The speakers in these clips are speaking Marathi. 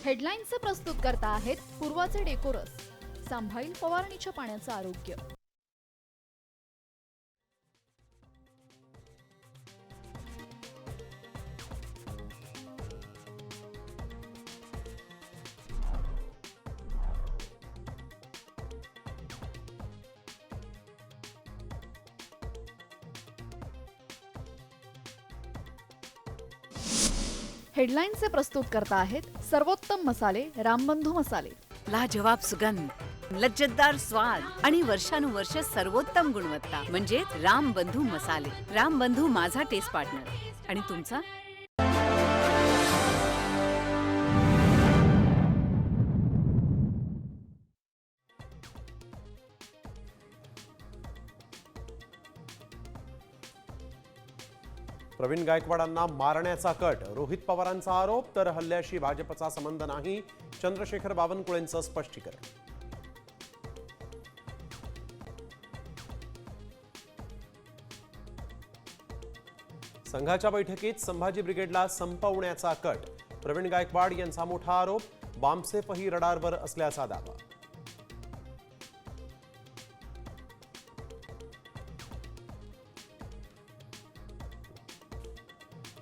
हेडलाईन्सचे प्रस्तुत करता आहेत पूर्वाचे डेकोरस, सांभाळील फवारणीच्या पाण्याचं आरोग्य. हेडलाईन्सचे प्रस्तुत करता आहेत सर्वोत्तम मसाले रामबंधू मसाले. लाजवाब सुगंध, लज्जतदार स्वाद आणि वर्षानुवर्ष सर्वोत्तम गुणवत्ता म्हणजे रामबंधू मसाले. रामबंधू माझा टेस्ट पार्टनर. आणि तुमचा? प्रवीण गायकवाडांना मारण्याचा कट, रोहित पवारांचा आरोप, तर हल्ल्याशी भाजपचा संबंध नाही, चंद्रशेखर बावनकुळेंचं स्पष्टीकरण. संघाच्या बैठकीत संभाजी ब्रिगेडला संपवण्याचा कट, प्रवीण गायकवाड यांचा मोठा आरोप, बामसेफही रडारवर असल्याचा दावा.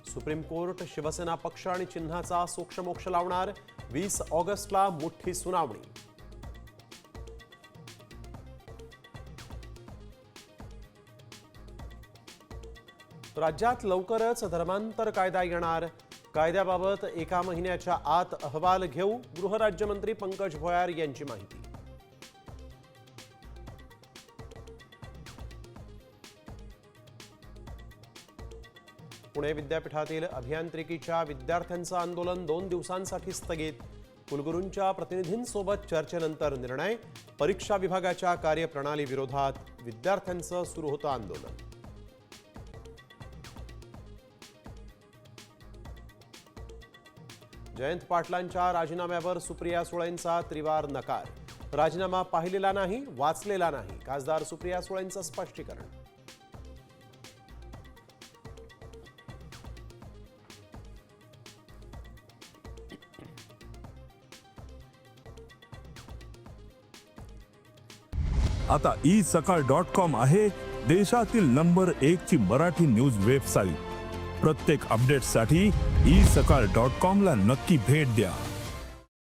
सुप्रीम कोर्ट शिवसेना पक्ष आणि चिन्हाचा सोक्षमोक्ष लावणार, 20 ऑगस्टला मोठी सुनावणी. राज्यात लवकरच धर्मांतर कायदा येणार, कायद्याबाबत 1 महिन्याच्या आत अहवाल घेऊ, गृहराज्यमंत्री पंकज भोयर यांची माहिती. पुणे विद्यापीठातील अभियांत्रिकीच्या विद्यार्थ्यांचं आंदोलन 2 दिवसांसाठी स्थगित, कुलगुरूंच्या प्रतिनिधींसोबत चर्चेनंतर निर्णय, परीक्षा विभागाच्या कार्यप्रणाली विरोधात विद्यार्थ्यांचं सुरू होतं आंदोलन. जयंत पाटलांच्या राजीनाम्यावर सुप्रिया सुळेंचा त्रिवार नकार, राजीनामा पाहिलेला नाही, वाचलेला नाही, खासदार सुप्रिया सुळेंचं स्पष्टीकरण. आता isakal.com आहे देशातील नंबर 1 ची मराठी न्यूज वेबसाईट. प्रत्येक अपडेटसाठी isakal.com ला नक्की भेट द्या.